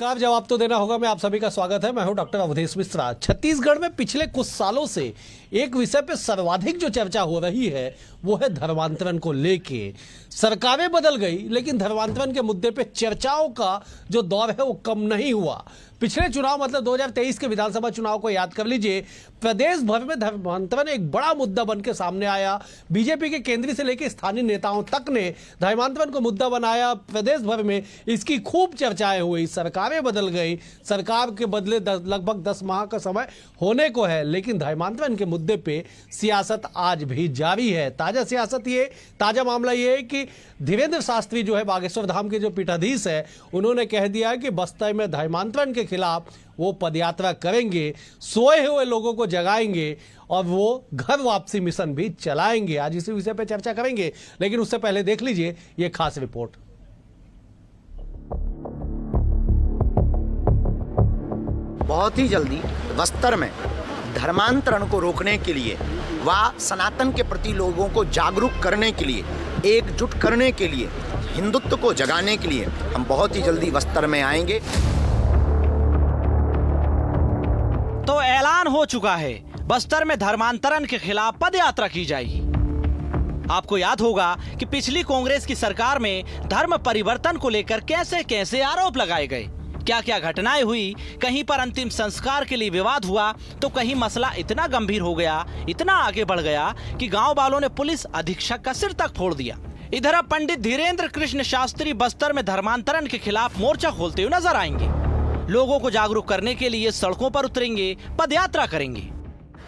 नमस्कार। जवाब तो देना होगा। मैं आप सभी का स्वागत है। मैं हूं डॉक्टर अवधेश मिश्रा। छत्तीसगढ़ में पिछले कुछ सालों से एक विषय पे सर्वाधिक जो चर्चा हो रही है वो है धर्मांतरण को लेके। सरकारें बदल गई लेकिन धर्मांतरण के मुद्दे पे चर्चाओं का जो दौर है वो कम नहीं हुआ। पिछले चुनाव मतलब 2023 के विधानसभा चुनाव को याद कर लीजिए। प्रदेश भर में धर्मांतरण एक बड़ा मुद्दा बन के सामने आया। बीजेपी के केंद्रीय से लेकर स्थानीय नेताओं तक ने धर्मांतरण को मुद्दा बनाया। प्रदेश भर में इसकी खूब चर्चाएं हुई। सरकारें बदल गई। सरकार के बदले लगभग 10 माह का समय होने को है, लेकिन धर्मांतरण के मुद्दे पे सियासत आज भी जारी है। ताजा मामला ये है कि धीरेन्द्र शास्त्री जो है बागेश्वर धाम के जो पीठाधीश है, उन्होंने कह दिया कि बस्तर में धर्मांतरण के खिलाफ वो पदयात्रा करेंगे, सोए हुए लोगों को जगाएंगे और वो घर वापसी मिशन भी चलाएंगे। आज इसी विषय पे चर्चा करेंगे, लेकिन उससे पहले देख लीजिए ये खास रिपोर्ट। बहुत ही जल्दी बस्तर में धर्मांतरण को रोकने के लिए व सनातन के प्रति लोगों को जागरूक करने के लिए, एकजुट करने के लिए, हिंदुत्व को जगाने के लिए हम बहुत ही जल्दी बस्तर में आएंगे। तो ऐलान हो चुका है, बस्तर में धर्मांतरण के खिलाफ पदयात्रा की जाएगी। आपको याद होगा कि पिछली कांग्रेस की सरकार में धर्म परिवर्तन को लेकर कैसे कैसे आरोप लगाए गए, क्या क्या घटनाएं हुई। कहीं पर अंतिम संस्कार के लिए विवाद हुआ तो कहीं मसला इतना गंभीर हो गया, इतना आगे बढ़ गया कि गांव वालों ने पुलिस अधीक्षक का सिर तक फोड़ दिया। इधर अब पंडित धीरेन्द्र कृष्ण शास्त्री बस्तर में धर्मांतरण के खिलाफ मोर्चा खोलते हुए नजर आएंगे। लोगों को जागरूक करने के लिए सड़कों पर उतरेंगे, पदयात्रा करेंगे।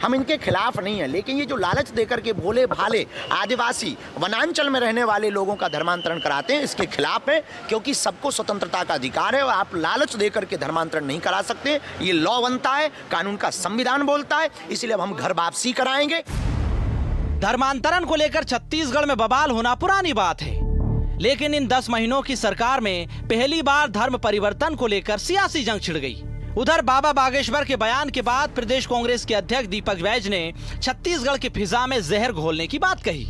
हम इनके खिलाफ नहीं है, लेकिन ये जो लालच देकर के भोले भाले आदिवासी वनांचल में रहने वाले लोगों का धर्मांतरण कराते हैं, इसके खिलाफ है। क्योंकि सबको स्वतंत्रता का अधिकार है और आप लालच देकर के धर्मांतरण नहीं करा सकते। ये लॉ बनता है, कानून का संविधान बोलता है, इसलिए अब हम घर वापसी कराएंगे। धर्मांतरण को लेकर छत्तीसगढ़ में बवाल होना पुरानी बात है, लेकिन इन 10 महीनों की सरकार में पहली बार धर्म परिवर्तन को लेकर सियासी जंग छिड़ गई। उधर बाबा बागेश्वर के बयान के बाद प्रदेश कांग्रेस के अध्यक्ष दीपक बैज ने छत्तीसगढ़ की फिजा में जहर घोलने की बात कही।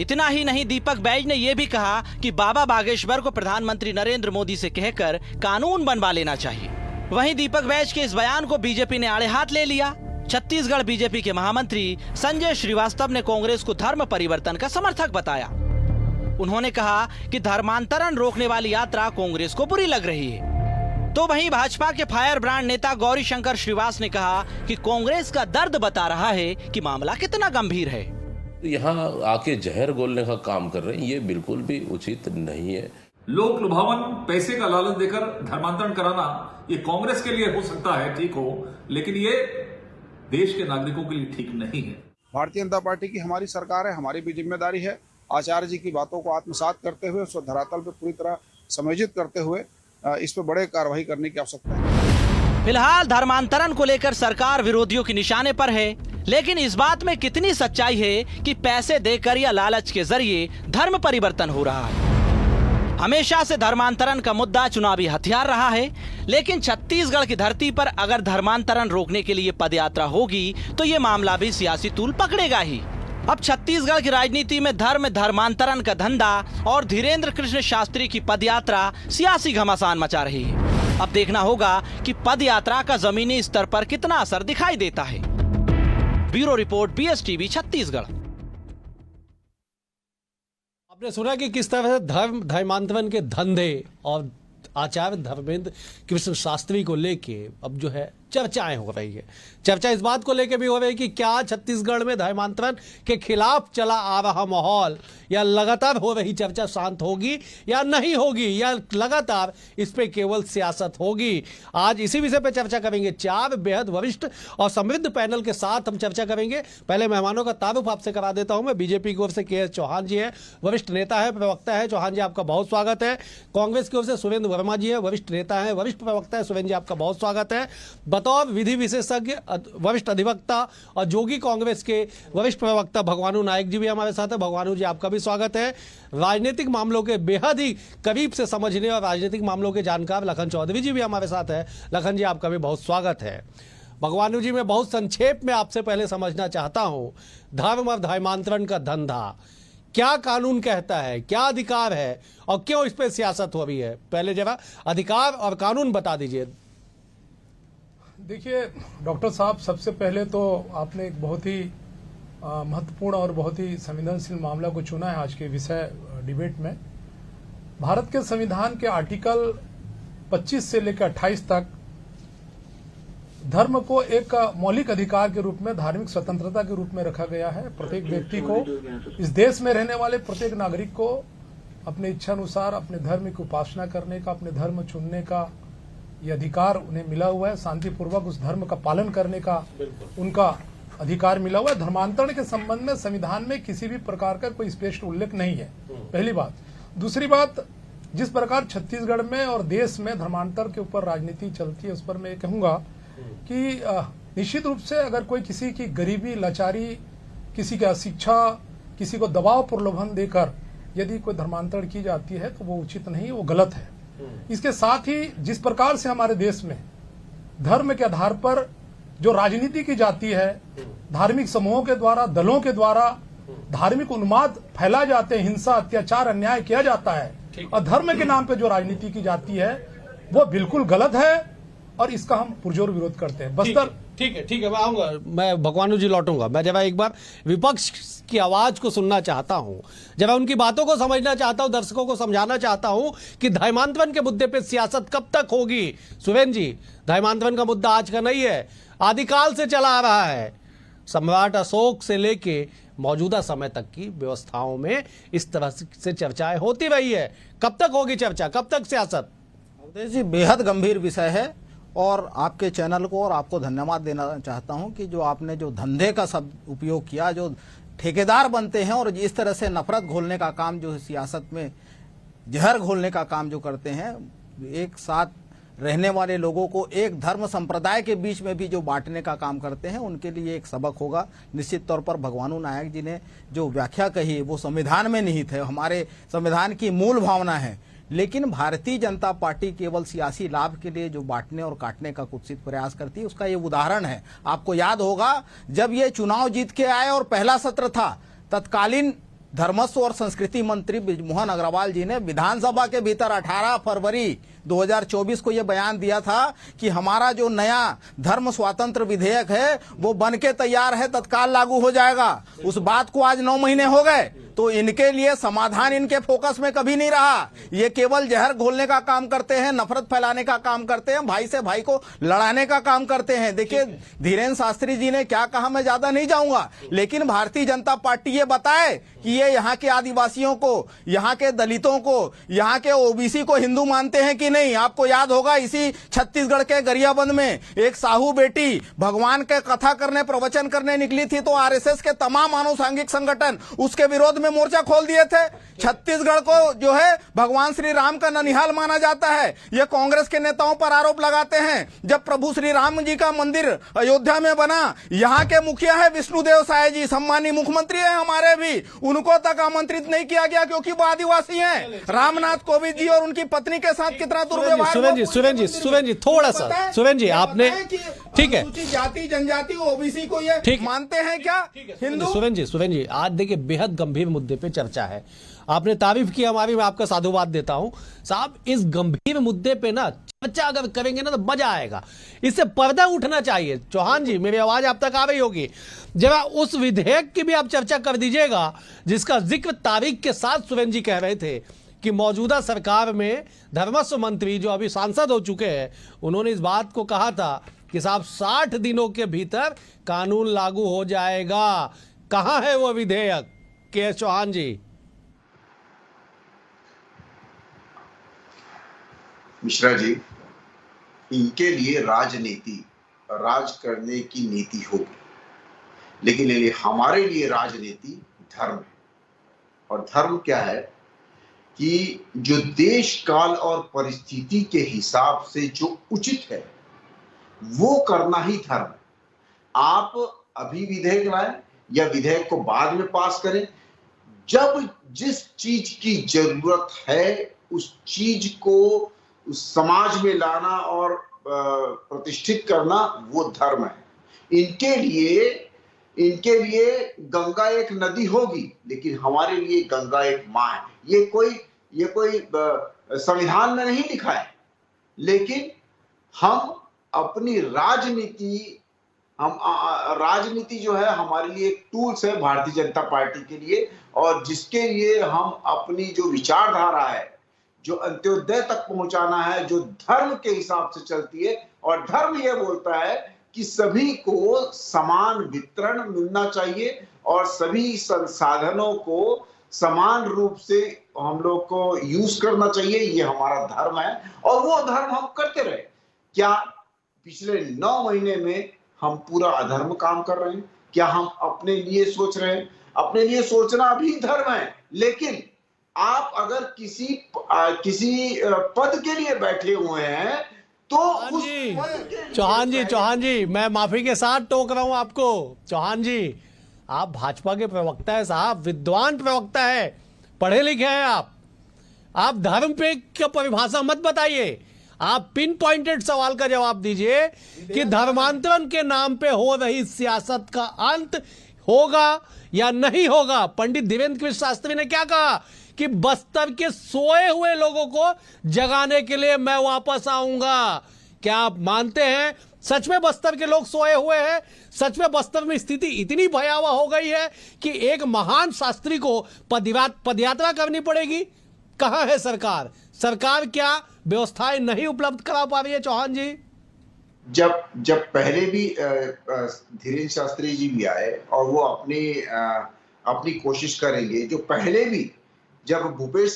इतना ही नहीं, दीपक बैज ने यह भी कहा कि बाबा बागेश्वर को प्रधानमंत्री नरेंद्र मोदी से कहकर कानून बनवा लेना चाहिए। वहीं दीपक बैज के इस बयान को बीजेपी ने आड़े हाथ ले लिया। छत्तीसगढ़ बीजेपी के महामंत्री संजय श्रीवास्तव ने कांग्रेस को धर्म परिवर्तन का समर्थक बताया। उन्होंने कहा कि धर्मांतरण रोकने वाली यात्रा कांग्रेस को बुरी लग रही है। तो वहीं भाजपा के फायर ब्रांड नेता गौरी शंकर श्रीवास ने कहा कि कांग्रेस का दर्द बता रहा है कि मामला कितना गंभीर है। यहाँ आके जहर घोलने का काम कर रहे हैं, ये बिल्कुल भी उचित नहीं है। लोक लुभावन पैसे का लालच देकर धर्मांतरण कराना ये कांग्रेस के लिए हो सकता है ठीक हो, लेकिन ये देश के नागरिकों के लिए ठीक नहीं है। भारतीय जनता पार्टी की हमारी सरकार है, हमारी भी जिम्मेदारी है आचार्य जी की बातों को आत्मसात करते हुए, उसको धरातल पर पूरी तरह समायोजित करते हुए इस पर बड़े कार्रवाई करने की आवश्यकता है। फिलहाल धर्मांतरण को लेकर सरकार विरोधियों के निशाने पर है, लेकिन इस बात में कितनी सच्चाई है कि पैसे देकर या लालच के जरिए धर्म परिवर्तन हो रहा है। हमेशा से धर्मांतरण का मुद्दा चुनावी हथियार रहा है, लेकिन छत्तीसगढ़ की धरती पर अगर धर्मांतरण रोकने के लिए पदयात्रा होगी तो ये मामला भी सियासी तूल पकड़ेगा ही। अब छत्तीसगढ़ की राजनीति में धर्मांतरण का धंधा और धीरेन्द्र कृष्ण शास्त्री की पदयात्रा सियासी घमासान मचा रही है। अब देखना होगा कि पदयात्रा का जमीनी स्तर पर कितना असर दिखाई देता है। Bureau report, BSTV Chhattisgarh. आपने सुना कि किस तरह से धर्मांतरण के धंधे और आचार्य धर्मेंद्र कृष्ण शास्त्री को लेके अब जो है चर्चाएं हो रही है। चर्चा इस बात को लेकर भी हो रही है कि क्या छत्तीसगढ़ में धर्मांतरण के खिलाफ चला आ रहा माहौल या लगातार हो रही चर्चा शांत होगी या नहीं होगी, या लगातार इस पे केवल सियासत होगी। आज इसी विषय पे चर्चा करेंगे। 4 बेहद वरिष्ठ और समृद्ध पैनल के साथ हम चर्चा करेंगे। पहले मेहमानों का तारुफ आपसे करा देता हूं मैं। बीजेपी की ओर से KS चौहान जी है, वरिष्ठ नेता है, प्रवक्ता है। चौहान जी आपका बहुत स्वागत है। कांग्रेस की ओर से सुरेंद्र वर्मा जी है, वरिष्ठ नेता है, वरिष्ठ प्रवक्ता है। सुरेंद्र जी आपका बहुत स्वागत है। बतौर विधि विशेषज्ञ वरिष्ठ अधिवक्ता और जोगी कांग्रेस के वरिष्ठ प्रवक्ता भगवानू नायक जी भी हमारे साथ है। भगवानू जी आपका भी स्वागत है। राजनीतिक मामलों के बेहद ही करीब से समझने और राजनीतिक मामलों के जानकार लखन चौधरी जी भी हमारे साथ है। लखन जी आपका भी बहुत स्वागत है। भगवानू जी, मैं बहुत संक्षेप में आपसे पहले समझना चाहता हूं, धर्म और धर्मांतरण का धंधा क्या कानून कहता है, क्या अधिकार है और क्यों इस पे सियासत हो रही है? पहले जरा अधिकार और कानून बता दीजिए। देखिए डॉक्टर साहब, सबसे पहले तो आपने एक बहुत ही महत्वपूर्ण और बहुत ही संवेदनशील मामला को चुना है आज के विषय डिबेट में। भारत के संविधान के आर्टिकल 25 से लेकर 28 तक धर्म को एक मौलिक अधिकार के रूप में, धार्मिक स्वतंत्रता के रूप में रखा गया है। प्रत्येक व्यक्ति को, इस देश में रहने वाले प्रत्येक नागरिक को अपने इच्छा अनुसार अपने धर्म की उपासना करने का, अपने धर्म चुनने का ये अधिकार उन्हें मिला हुआ है। शांतिपूर्वक उस धर्म का पालन करने का उनका अधिकार मिला हुआ है। धर्मांतरण के संबंध में संविधान में किसी भी प्रकार का कोई स्पष्ट उल्लेख नहीं है, पहली बात। दूसरी बात, जिस प्रकार छत्तीसगढ़ में और देश में धर्मांतर के ऊपर राजनीति चलती है, उस पर मैं कहूंगा कि निश्चित रूप से अगर कोई किसी की गरीबी, लाचारी, किसी की अशिक्षा, किसी को दबाव प्रलोभन देकर यदि कोई धर्मांतरण की जाती है तो वो उचित नहीं, वो गलत है। इसके साथ ही जिस प्रकार से हमारे देश में धर्म के आधार पर जो राजनीति की जाती है, धार्मिक समूहों के द्वारा, दलों के द्वारा धार्मिक उन्माद फैला जाते हैं, हिंसा, अत्याचार, अन्याय किया जाता है और धर्म के नाम पे जो राजनीति की जाती है वो बिल्कुल गलत है और इसका हम पुरजोर विरोध करते हैं। बस्तर ठीक है, मैं आऊंगा, मैं भगवानू जी लौटूंगा। मैं जब एक बार विपक्ष की आवाज को सुनना चाहता हूं, जब मैं उनकी बातों को समझना चाहता हूं, दर्शकों को समझाना चाहता हूं कि धर्मांतरण के मुद्दे पे सियासत कब तक होगी। सुवेन जी, धर्मांतरण का मुद्दा आज का नहीं है, आदिकाल से चला आ रहा है। सम्राट अशोक से लेके मौजूदा समय तक की व्यवस्थाओं में इस तरह से चर्चाएं होती रही है। कब तक होगी चर्चा, कब तक सियासत? अवधेश जी, बेहद गंभीर विषय है और आपके चैनल को और आपको धन्यवाद देना चाहता हूं कि जो आपने जो धंधे का शब्द उपयोग किया, जो ठेकेदार बनते हैं और इस तरह से नफरत घोलने का काम, जो सियासत में जहर घोलने का काम जो करते हैं, एक साथ रहने वाले लोगों को एक धर्म संप्रदाय के बीच में भी जो बांटने का काम करते हैं, उनके लिए एक सबक होगा। निश्चित तौर पर भगवानू नायक जी ने जो व्याख्या कही वो संविधान में निहित है, हमारे संविधान की मूल भावना है। लेकिन भारतीय जनता पार्टी केवल सियासी लाभ के लिए जो बांटने और काटने का कुत्सित प्रयास करती है, उसका ये उदाहरण है। आपको याद होगा जब ये चुनाव जीत के आए और पहला सत्र था, तत्कालीन धर्मस्व और संस्कृति मंत्री बृजमोहन अग्रवाल जी ने विधानसभा के भीतर 18 फरवरी 2024 को यह बयान दिया था कि हमारा जो नया धर्म स्वातंत्र विधेयक है वो बन के तैयार है, तत्काल लागू हो जाएगा। उस बात को आज 9 महीने हो गए, तो इनके लिए समाधान इनके फोकस में कभी नहीं रहा। ये केवल जहर घोलने का काम करते हैं, नफरत फैलाने का काम करते हैं, भाई से भाई को लड़ाने का काम करते हैं। देखिए धीरेन्द्र शास्त्री जी ने क्या कहा, मैं ज्यादा नहीं जाऊंगा, लेकिन भारतीय जनता पार्टी ये बताए कि ये यहाँ के आदिवासियों को, यहाँ के दलितों को, यहाँ के ओबीसी को हिंदू मानते हैं कि नहीं। आपको याद होगा इसी छत्तीसगढ़ के गरियाबंद में एक साहू बेटी भगवान के कथा करने, प्रवचन करने निकली थी, तो आरएसएस के तमाम आनुषंगिक संगठन उसके विरोध में मोर्चा खोल दिए थे। छत्तीसगढ़ को जो है भगवान श्री राम का ननिहाल माना जाता है। ये कांग्रेस के नेताओं पर आरोप लगाते हैं। जब प्रभु श्री राम जी का मंदिर अयोध्या में बना, यहाँ के मुखिया है विष्णुदेव साय जी, सम्मानी मुख्यमंत्री है हमारे भी, उनको तक आमंत्रित नहीं किया गया क्योंकि वो आदिवासी हैं। रामनाथ कोविंद जी और उनकी पत्नी के साथ कितना दुर्व्यवहार। सुवेन जी थोड़ा सा, सुवेन जी आपने, ठीक है, जाति जनजाति ओबीसी को ये ठीक मानते हैं क्या हिंदू? सुवेन जी आज देखिए बेहद गंभीर मुद्दे पे चर्चा है। आपने तारीफ की हमारी, मैं आपका साधुवाद देता हूं साहब। इस गंभीर मुद्दे पे ना चर्चा अगर करेंगे ना तो मजा आएगा, इससे पर्दा उठना चाहिए। चौहान जी, मेरी आवाज आप तक आ रही होगी, जरा उस विधेयक की भी आप चर्चा कर दीजिएगा जिसका जिक्र तारीख के साथ सुवेन जी कह रहे थे कि मौजूदा सरकार में धर्मस्व मंत्री जो अभी सांसद हो चुके हैं, उन्होंने इस बात को कहा था कि साहब 60 दिनों के भीतर कानून लागू हो जाएगा। कहां है वो विधेयक? के चौहान जी। मिश्रा जी, इनके लिए राजनीति, राज करने की नीति होगी, लेकिन हमारे लिए राजनीति धर्म है। और धर्म क्या है कि जो देश काल और परिस्थिति के हिसाब से जो उचित है वो करना ही धर्म है। आप अभी विधेयक लाएं या विधेयक को बाद में पास करें, जब जिस चीज की जरूरत है उस चीज को उस समाज में लाना और प्रतिष्ठित करना वो धर्म है। इनके लिए इनके लिए गंगा एक नदी होगी, लेकिन हमारे लिए गंगा एक माँ है। ये कोई संविधान में नहीं लिखा है, लेकिन हम अपनी राजनीति जो है हमारे लिए एक टूल्स है भारतीय जनता पार्टी के लिए, और जिसके लिए हम अपनी जो विचारधारा है, जो अंत्योदय तक पहुंचाना है, जो धर्म के हिसाब से चलती है, और धर्म यह बोलता है कि सभी को समान वितरण मिलना चाहिए और सभी संसाधनों को समान रूप से हम लोग को यूज करना चाहिए। ये हमारा धर्म है और वो धर्म हम करते रहे। क्या पिछले 9 महीने में हम पूरा अधर्म काम कर रहे हैं? क्या हम अपने लिए सोच रहे हैं? अपने लिए सोचना भी धर्म है, लेकिन आप अगर किसी पद के लिए बैठे हुए हैं तो चौहान जी मैं माफी के साथ टोक रहा हूं आपको। चौहान जी, आप भाजपा के प्रवक्ता है साहब, विद्वान प्रवक्ता है, पढ़े लिखे हैं आप धर्म पे क्या परिभाषा मत बताइए। आप पिन पॉइंटेड सवाल का जवाब दीजिए कि धर्मांतरण के नाम पे हो रही सियासत का अंत होगा या नहीं होगा। पंडित धीरेन्द्र कृष्ण शास्त्री ने क्या कहा कि बस्तर के सोए हुए लोगों को जगाने के लिए मैं वापस आऊंगा। क्या आप मानते हैं सच में बस्तर के लोग सोए हुए हैं? सच में बस्तर में स्थिति इतनी भयावह हो गई है कि एक महान शास्त्री को पदयात्रा करनी पड़ेगी? कहां है सरकार? सरकार क्या व्यवस्थाएं नहीं उपलब्ध करा पा रही है? चौहान जी, जब पहले भी धीरेन्द्र शास्त्री जी भी आए और वो अपनी कोशिश करेंगे। जो पहले भी जब भूपेश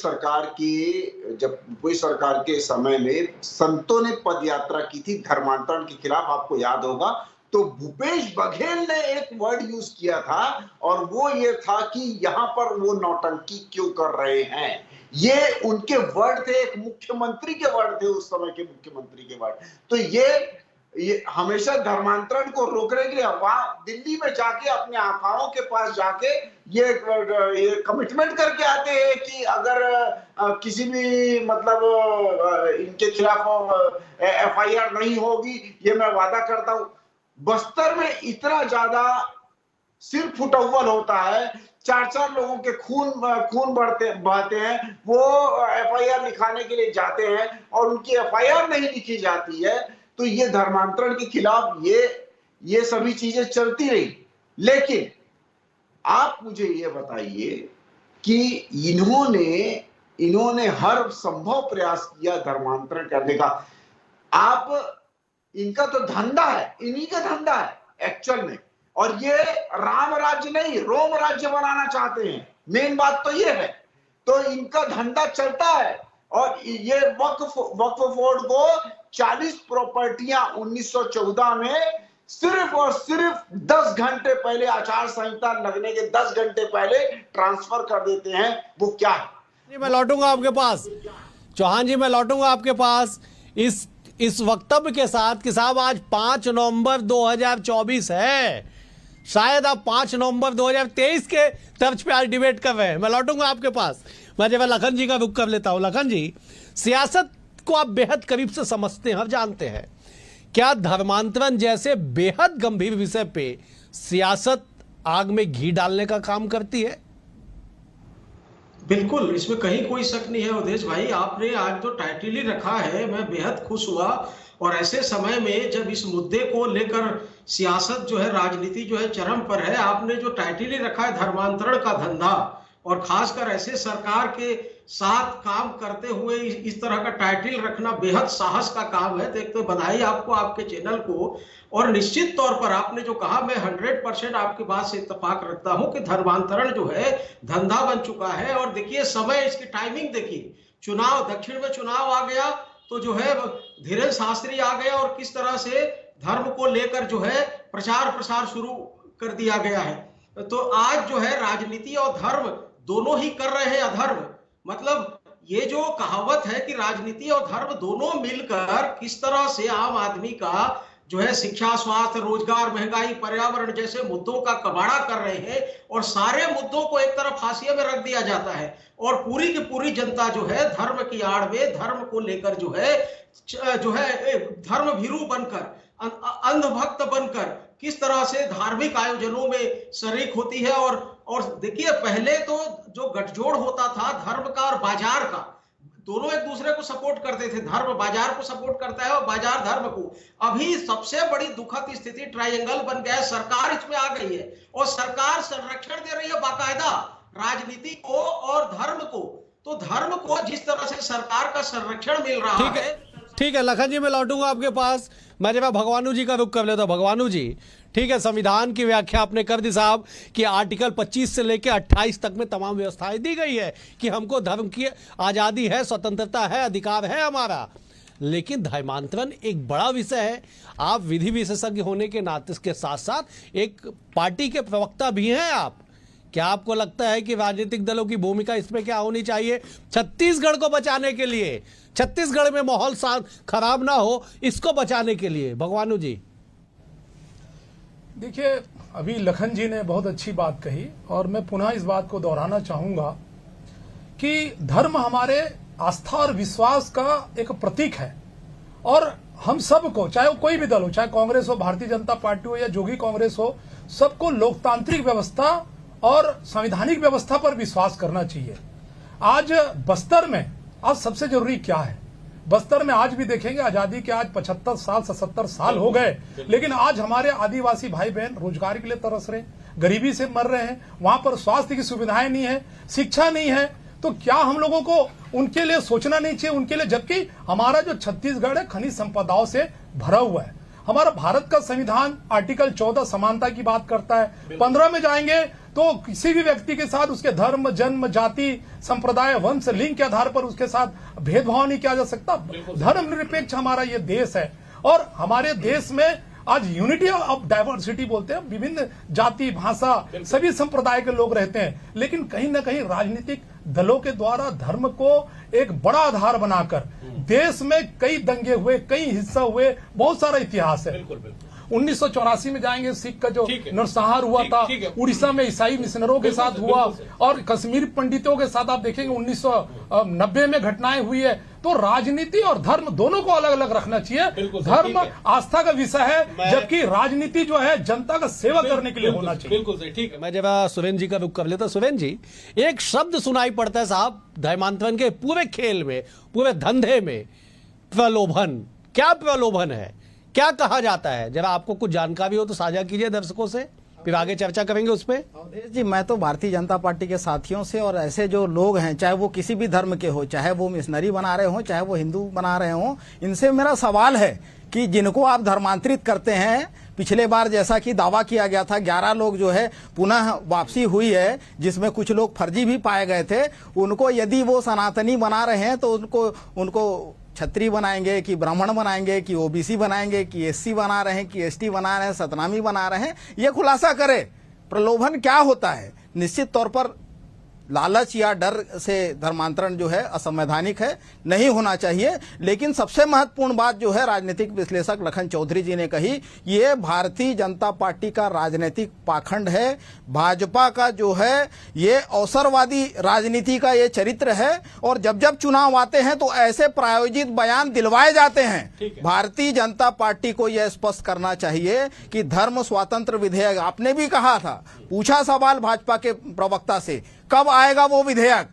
सरकार के समय में संतों ने पद यात्रा की थी धर्मांतरण के खिलाफ, आपको याद होगा, तो भूपेश बघेल ने एक वर्ड यूज किया था और वो ये था कि यहाँ पर वो नौटंकी क्यों कर रहे हैं। ये उनके वर्ड थे, एक मुख्यमंत्री के वर्ड थे, उस समय के मुख्यमंत्री के वर्ड। तो ये हमेशा धर्मांतरण को रोकने के लिए वहां दिल्ली में जाके अपने आकाओं के पास जाके ये कमिटमेंट करके आते हैं कि अगर किसी भी मतलब इनके खिलाफ FIR नहीं होगी, ये मैं वादा करता हूं। बस्तर में इतना ज्यादा सिर फुटअव्वल होता है, 4 लोगों के खून बहते हैं, वो FIR लिखाने के लिए जाते हैं और उनकी FIR नहीं लिखी जाती है। तो ये धर्मांतरण के खिलाफ ये सभी चीजें चलती रही। लेकिन आप मुझे ये बताइए कि इन्होंने हर संभव प्रयास किया धर्मांतरण करने का। इनका तो धंधा है, इन्हीं का धंधा है एक्चुअल में, और ये राम राज्य नहीं रोम राज्य बनाना चाहते हैं। मेन बात तो ये है। तो इनका धंधा चलता है और ये वक्फ बोर्ड को 40 प्रॉपर्टियां 1914 में सिर्फ और सिर्फ 10 घंटे पहले, आचार संहिता लगने के 10 घंटे पहले ट्रांसफर कर देते हैं। वो क्या है? मैं लौटूंगा आपके पास चौहान जी, मैं लौटूंगा आपके पास इस वक्तव्य के साथ कि साहब आज 5 नवंबर 2024 है। शायद आप 5 नवंबर 2023 के तर्ज पे आज डिबेट कर रहे हैं। मैं लौटूंगा आपके पास। मैं लखन जी का रुख कर लेता हूं। लखन जी, सियासत को आप बेहद करीब से समझते हैं और जानते हैं, क्या धर्मांतरण जैसे बेहद गंभीर विषय पे सियासत आग में घी डालने का काम करती है? बिल्कुल, इसमें कहीं कोई शक नहीं है अवधेश भाई। आपने आज जो टाइटल ही रखा है, मैं बेहद खुश हुआ। और ऐसे समय में जब इस मुद्दे को लेकर सियासत जो है, राजनीति जो है चरम पर है, आपने जो टाइटल ही रखा है धर्मांतरण का धंधा, और खासकर ऐसे सरकार के साथ काम करते हुए इस तरह का टाइटल रखना बेहद साहस का काम है। तो एक तो बधाई आपको, आपके चैनल को। और निश्चित तौर पर आपने जो कहा, मैं 100% आपकी बात से इत्तेफाक रखता हूं कि धर्मांतरण जो है धंधा बन चुका है। और देखिए समय, इसकी टाइमिंग देखिए, चुनाव, दक्षिण में चुनाव आ गया तो जो है धीरेन्द्र शास्त्री आ गए और किस तरह से धर्म को लेकर जो है प्रचार प्रसार शुरू कर दिया गया है। तो आज जो है राजनीति और धर्म दोनों ही कर रहे हैं अधर्म। मतलब ये जो कहावत है कि राजनीति और धर्म दोनों मिलकर किस तरह से आम आदमी का जो है शिक्षा, स्वास्थ्य, रोजगार, महंगाई, पर्यावरण जैसे मुद्दों का कबाड़ा कर रहे हैं, और सारे मुद्दों को एक तरफ हाशिए में रख दिया जाता है और पूरी की पूरी जनता जो है धर्म की आड़ में, धर्म को लेकर जो है धर्म भीरू बनकर, अंधभक्त बनकर किस तरह से धार्मिक आयोजनों में शरीक होती है। और देखिए, पहले तो जो गठजोड़ होता था धर्म का और बाजार का, दोनों एक दूसरे को सपोर्ट करते थे। धर्म बाजार को सपोर्ट करता है और बाजार धर्म को। अभी सबसे बड़ी दुखद स्थिति ट्रायंगल बन गया है। सरकार इसमें आ गई है और सरकार संरक्षण दे रही है बाकायदा राजनीति को और धर्म को। तो धर्म को जिस तरह से सरकार का संरक्षण मिल रहा है। ठीक है लखन जी, मैं लौटूंगा आपके पास। मैं जब भगवानू जी का रुख कर लेता हूं। भगवानू जी, ठीक है, संविधान की व्याख्या आपने कर दी साहब कि आर्टिकल 25 से लेकर 28 तक में तमाम व्यवस्थाएं दी गई है कि हमको धर्म की आजादी है, स्वतंत्रता है, अधिकार है हमारा। लेकिन धर्मांतरण एक बड़ा विषय है। आप विधि विशेषज्ञ होने के नाते के साथ साथ एक पार्टी के प्रवक्ता भी हैं आप। क्या आपको लगता है कि राजनीतिक दलों की भूमिका इसमें क्या होनी चाहिए छत्तीसगढ़ को बचाने के लिए, छत्तीसगढ़ में माहौल खराब ना हो, इसको बचाने के लिए? भगवानू जी, देखिए, अभी लखन जी ने बहुत अच्छी बात कही और मैं पुनः इस बात को दोहराना चाहूंगा कि धर्म हमारे आस्था और विश्वास का एक प्रतीक है। और हम सबको, चाहे कोई भी दल हो, चाहे कांग्रेस हो, भारतीय जनता पार्टी हो या जोगी कांग्रेस हो, सबको लोकतांत्रिक व्यवस्था और संवैधानिक व्यवस्था पर विश्वास करना चाहिए। आज बस्तर में आज सबसे जरूरी क्या है? बस्तर में आज भी देखेंगे, आजादी के आज 75 साल 77 साल हो गए, लेकिन आज हमारे आदिवासी भाई बहन रोजगार के लिए तरस रहे, गरीबी से मर रहे हैं। वहां पर स्वास्थ्य की सुविधाएं नहीं है, शिक्षा नहीं है। तो क्या हम लोगों को उनके लिए सोचना नहीं चाहिए? उनके लिए, जबकि हमारा जो छत्तीसगढ़ है खनिज संपदाओं से भरा हुआ है। हमारा भारत का संविधान आर्टिकल 14 समानता की बात करता है। 15 में जाएंगे तो किसी भी व्यक्ति के साथ उसके धर्म, जन्म, जाति, संप्रदाय, वंश, लिंग के आधार पर उसके साथ भेदभाव नहीं किया जा सकता। धर्मनिरपेक्ष हमारा ये देश है और हमारे देश में आज यूनिटी ऑफ डाइवर्सिटी बोलते हैं, विभिन्न जाति, भाषा, सभी संप्रदाय के लोग रहते हैं। लेकिन कहीं ना कहीं राजनीतिक दलों के द्वारा धर्म को एक बड़ा आधार बनाकर देश में कई दंगे हुए, कई हिस्सा हुए, बहुत सारा इतिहास है। 1984 में जाएंगे, सिख का जो नरसंहार हुआ था, उड़ीसा में ईसाई मिशनरों के साथ हुआ और कश्मीर पंडितों के साथ आप देखेंगे 1990 में घटनाएं हुई है। तो राजनीति और धर्म दोनों को अलग अलग रखना चाहिए। धर्म आस्था का विषय है, जबकि राजनीति जो है जनता का सेवा करने के लिए होना चाहिए। बिल्कुल सही, ठीक है। मैं जब सुरेंद्र जी का रुख कर लेता। सुरेंद्र जी, एक शब्द सुनाई पड़ता है साहब धर्मांतरण के पूरे खेल में, पूरे धंधे में, प्रलोभन। क्या प्रलोभन है, क्या कहा जाता है? जरा आपको कुछ जानकारी हो तो साझा कीजिए दर्शकों से, फिर आगे चर्चा करेंगे उस पर। अवधेश जी, मैं तो भारतीय जनता पार्टी के साथियों से और ऐसे जो लोग हैं, चाहे वो किसी भी धर्म के हो, चाहे वो मिशनरी बना रहे हो, चाहे वो हिंदू बना रहे हो, इनसे मेरा सवाल है कि जिनको आप धर्मांतरित करते हैं, पिछले बार जैसा कि दावा किया गया था 11 लोग जो है पुनः वापसी हुई है, जिसमें कुछ लोग फर्जी भी पाए गए थे, उनको यदि वो सनातनी बना रहे हैं तो उनको छत्री बनाएंगे कि ब्राह्मण बनाएंगे कि ओबीसी बनाएंगे कि एससी बना रहे हैं कि एसटी बना रहे हैं, सतनामी बना रहे हैं, ये खुलासा करे। प्रलोभन क्या होता है? निश्चित तौर पर लालच या डर से धर्मांतरण जो है असंवैधानिक है, नहीं होना चाहिए। लेकिन सबसे महत्वपूर्ण बात जो है राजनीतिक विश्लेषक लखन चौधरी जी ने कही, ये भारतीय जनता पार्टी का राजनीतिक पाखंड है। भाजपा का जो है ये अवसरवादी राजनीति का ये चरित्र है और जब जब चुनाव आते हैं तो ऐसे प्रायोजित बयान दिलवाए जाते हैं। भारतीय जनता पार्टी को यह स्पष्ट करना चाहिए कि धर्म स्वतंत्र विधेयक, आपने भी कहा था, पूछा सवाल भाजपा के प्रवक्ता से, कब आएगा वो विधेयक?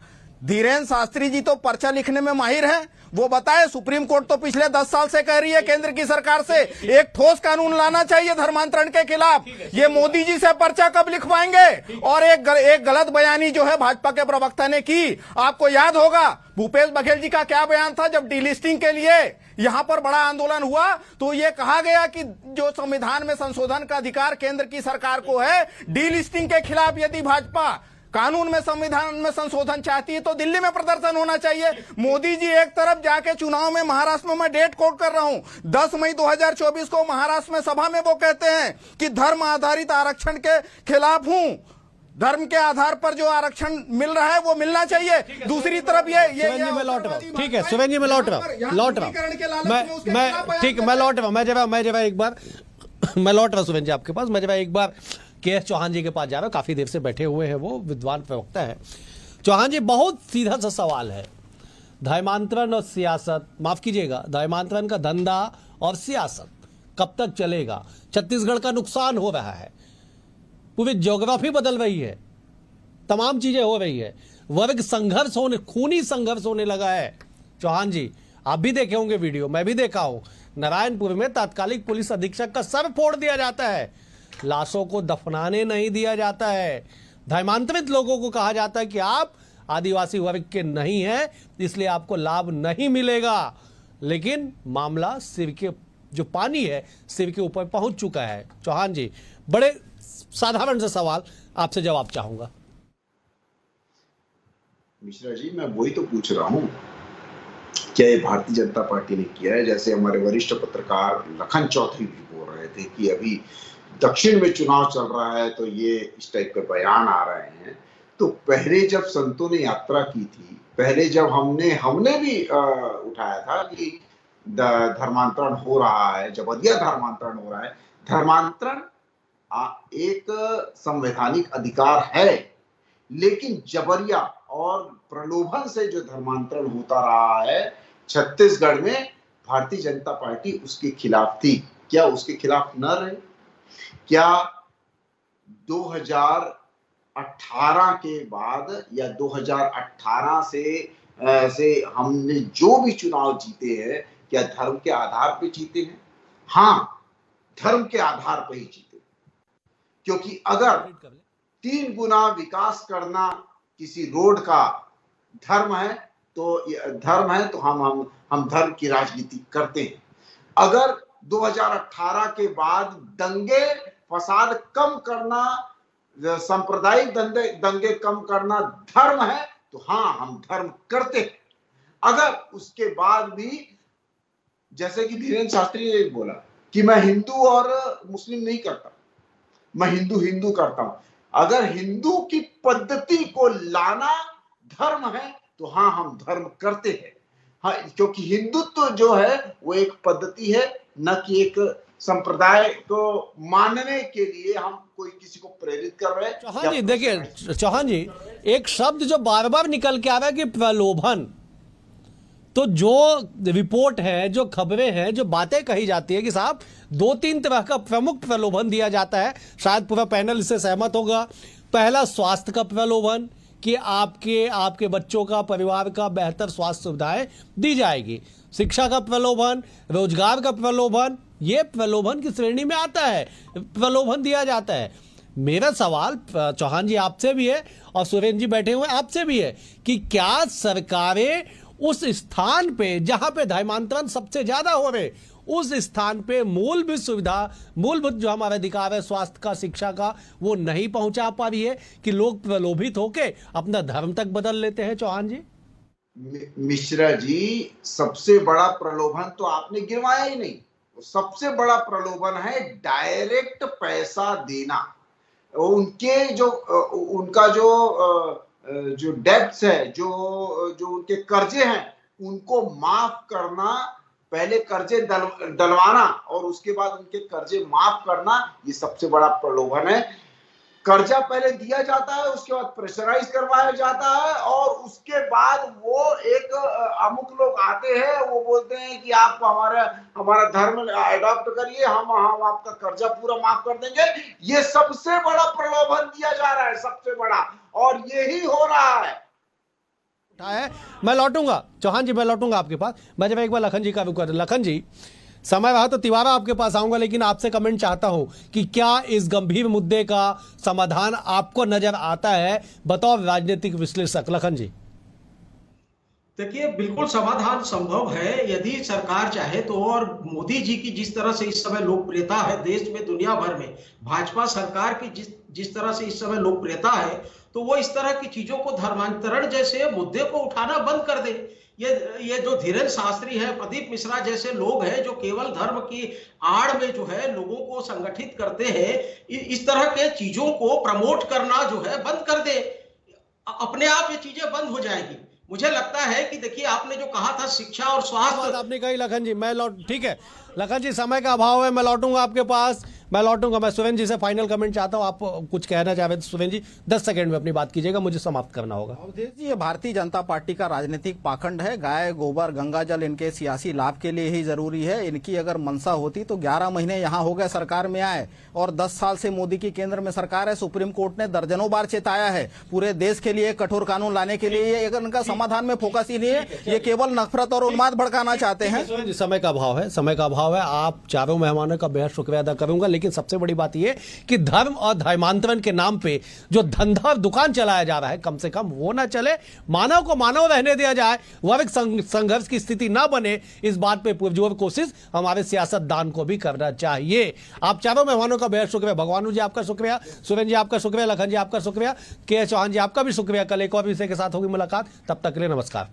धीरेन्द्र शास्त्री जी तो पर्चा लिखने में माहिर हैं, वो बताए। सुप्रीम कोर्ट तो पिछले 10 साल से कह रही है केंद्र की सरकार से एक ठोस कानून लाना चाहिए धर्मांतरण के खिलाफ। ये मोदी जी से पर्चा कब लिखवाएंगे? और एक गलत बयानी जो है भाजपा के प्रवक्ता ने की, आपको याद होगा भूपेश बघेल जी का क्या बयान था जब डीलिस्टिंग के लिए यहां पर बड़ा आंदोलन हुआ, तो ये कहा गया कि जो संविधान में संशोधन का अधिकार केंद्र की सरकार को है, डीलिस्टिंग के खिलाफ यदि भाजपा कानून में, संविधान में संशोधन चाहती है तो दिल्ली में प्रदर्शन होना चाहिए। मोदी जी एक तरफ जाके चुनाव में, महाराष्ट्र में, मैं डेट कोट कर रहा हूं, 10 मई 2024 को महाराष्ट्र में सभा में वो कहते हैं कि धर्म आधारित आरक्षण के खिलाफ हूं, धर्म के आधार पर जो आरक्षण मिल रहा है वो मिलना चाहिए। दूसरी तरफ ये मैं लौट रहा हूं, ठीक है सुरेंद्र जी, मैं लौट रहा हूं, मैं ठीक, मैं लौट रहा हूं, मैं जब एक बार मैं लौट रहा हूं सुरेंद्र जी आपके पास। मैं जब एक बार के.एस. चौहान जी के पास जा रहा हूं, काफी देर से बैठे हुए हैं, वो विद्वान प्रवक्ता है। चौहान जी, बहुत सीधा सा सवाल है, धर्मांतरण और सियासत, माफ कीजिएगा, धर्मांतरण का धंधा और सियासत कब तक चलेगा? छत्तीसगढ़ का नुकसान हो रहा है, पूरी ज्योग्राफी बदल रही है, तमाम चीजें हो रही है, वर्ग संघर्ष होने, खूनी संघर्ष होने लगा है। चौहान जी, आप भी देखे होंगे वीडियो, मैं भी देखा हूं। नारायणपुर में तात्कालिक पुलिस अधीक्षक का सर फोड़ दिया जाता है, लाशों को दफनाने नहीं दिया जाता है, धर्मांतरित लोगों को कहा जाता है कि आप आदिवासी वर्ग के नहीं हैं, इसलिए आपको लाभ नहीं मिलेगा। लेकिन मामला सिर के जो पानी है सिर के ऊपर पहुंच चुका है। चौहान जी, बड़े साधारण सा सवाल आपसे जवाब चाहूंगा। मिश्रा जी, मैं वही तो पूछ रहा हूं, क्या ये भारतीय जनता पार्टी ने किया है? जैसे हमारे वरिष्ठ पत्रकार लखन चौधरी भी बोल रहे थे कि अभी दक्षिण में चुनाव चल रहा है तो ये इस टाइप के बयान आ रहे हैं। तो पहले जब संतों ने यात्रा की थी, पहले जब हमने भी उठाया था कि धर्मांतरण हो रहा है, जबरदस्त धर्मांतरण हो रहा है। धर्मांतरण एक संवैधानिक अधिकार है, लेकिन जबरिया और प्रलोभन से जो धर्मांतरण होता रहा है छत्तीसगढ़ में, भारतीय जनता पार्टी उसके खिलाफ थी। क्या उसके खिलाफ न रहे? क्या 2018 के बाद या 2018 से हमने जो भी चुनाव जीते हैं, क्या धर्म के आधार पे जीते हैं? हाँ, धर्म के आधार पर ही जीते, क्योंकि अगर 3 गुना विकास करना किसी रोड का धर्म है तो हम धर्म की राजनीति करते हैं। अगर 2018 के बाद दंगे फसाद कम करना, सांप्रदायिक दंगे कम करना धर्म है तो हाँ, हम धर्म करते हैं। अगर उसके बाद भी, जैसे कि धीरेन्द्र शास्त्री ने बोला कि मैं हिंदू और मुस्लिम नहीं करता, मैं हिंदू करता हूं, अगर हिंदू की पद्धति को लाना धर्म है तो हाँ, हम धर्म करते हैं। हाँ, क्योंकि हिंदुत्व जो है वो एक पद्धति है, न कि एक संप्रदाय को मानने के लिए हम कोई किसी को प्रेरित कर रहे हैं। चौहान जी देखिए, चौहान जी, एक शब्द जो बार बार निकल के आ रहा है कि प्रलोभन। तो जो रिपोर्ट है, जो खबरें हैं, जो बातें कही जाती है कि साहब 2-3 तरह का प्रमुख प्रलोभन दिया जाता है, शायद पूरा पैनल इससे सहमत होगा। पहला, स्वास्थ्य का प्रलोभन कि आपके बच्चों का, परिवार का बेहतर स्वास्थ्य सुविधाएं दी जाएगी। शिक्षा का प्रलोभन, रोजगार का प्रलोभन, ये प्रलोभन की श्रेणी में आता है, प्रलोभन दिया जाता है। मेरा सवाल चौहान जी आपसे भी है और सुरेंद्र जी बैठे हुए आपसे भी है कि क्या सरकारें उस स्थान पे जहां पे धर्मांतरण सबसे ज्यादा हो रहे, उस स्थान पे मूलभूत सुविधा, मूलभूत जो हमारा अधिकार है स्वास्थ्य का, शिक्षा का, वो नहीं पहुंचा पा रही है कि लोग प्रलोभित होके अपना धर्म तक बदल लेते हैं? चौहान जी, मिश्रा जी, सबसे बड़ा प्रलोभन तो आपने गिरवाया ही नहीं। सबसे बड़ा प्रलोभन है डायरेक्ट पैसा देना। उनका जो डेब्ट्स है, जो उनके कर्जे हैं, उनको माफ करना, पहले कर्जे डलवाना और उसके बाद उनके कर्जे माफ करना, ये सबसे बड़ा प्रलोभन है। कर्जा पहले दिया जाता है, उसके बाद प्रेशराइज करवाया जाता है और उसके बाद वो एक अमुक लोग आते हैं, वो बोलते हैं कि आप हमारा धर्म अडॉप्ट करिए, हम आपका कर्जा पूरा माफ कर देंगे। ये सबसे बड़ा प्रलोभन दिया जा रहा है, सबसे बड़ा, और यही हो रहा है। मैं लौटूंगा चौहान जी, मैं लौटूंगा आपके पास। मैं जब एक बार लखन जी का रुक, लखन जी समय रहा तो तिवारा आपके पास आऊंगा, लेकिन आपसे कमेंट चाहता हूं कि क्या इस गंभीर मुद्दे का समाधान आपको नजर आता है बतौर राजनीतिक विश्लेषक? लखन जी, देखिए, बिल्कुल समाधान संभव है यदि सरकार चाहे तो। और मोदी जी की जिस तरह से इस समय लोकप्रियता है देश में, दुनिया भर में, भाजपा सरकार की जिस तरह से इस समय लोकप्रियता है, तो वो इस तरह की चीजों को, धर्मांतरण जैसे मुद्दे को उठाना बंद कर दे। ये जो धीरेन्द्र शास्त्री है, प्रदीप मिश्रा जैसे लोग हैं जो केवल धर्म की आड़ में जो है लोगों को संगठित करते हैं, इस तरह के चीजों को प्रमोट करना जो है बंद कर दे, अपने आप ये चीजें बंद हो जाएगी। मुझे लगता है कि देखिए, आपने जो कहा था शिक्षा और स्वास्थ्य, आपने कही लखन जी, मैं ठीक है, लखन जी, समय का अभाव है, मैं लौटूंगा आपके पास, मैं सुरेंद्र जी से फाइनल कमेंट चाहता हूं। आप कुछ कहना चाह रहे थे सुरेंद्र जी, 10 सेकंड में अपनी बात कीजिएगा, मुझे समाप्त करना होगा। अवधेश जी, ये भारतीय जनता पार्टी का राजनीतिक पाखंड है। गाय गोबर गंगा जल इनके सियासी लाभ के लिए ही जरूरी है। इनकी अगर मंशा होती तो 11 महीने यहाँ हो गए सरकार में आए, और 10 साल से मोदी की केंद्र में सरकार है। सुप्रीम कोर्ट ने दर्जनों बार चेताया है पूरे देश के लिए कठोर कानून लाने के लिए। ये अगर इनका समाधान में फोकस ही नहीं है, ये केवल नफरत और उन्माद भड़काना चाहते हैं। समय का अभाव है, समय का अभाव है। आप चारों मेहमानों का बेहद शुक्रिया अदा करूंगा, लेकिन सबसे बड़ी बात यह कि धर्म और धर्मांतरण के नाम पे जो धंधा और दुकान चलाया जा रहा है, कम से कम वो ना चले। मानव को मानव रहने दिया जाए, वर्ग संघर्ष की स्थिति ना बने, इस बात पे पुरजोर कोशिश हमारे सियासतदान को भी करना चाहिए। आप चारों मेहमानों का बेहद शुक्रिया। भगवानू जी आपका शुक्रिया, सुरेंद्र जी आपका शुक्रिया, लखन जी आपका शुक्रिया, के चौहान जी आपका भी शुक्रिया। कल एक और विषय के साथ होगी मुलाकात, तब तक के लिए नमस्कार।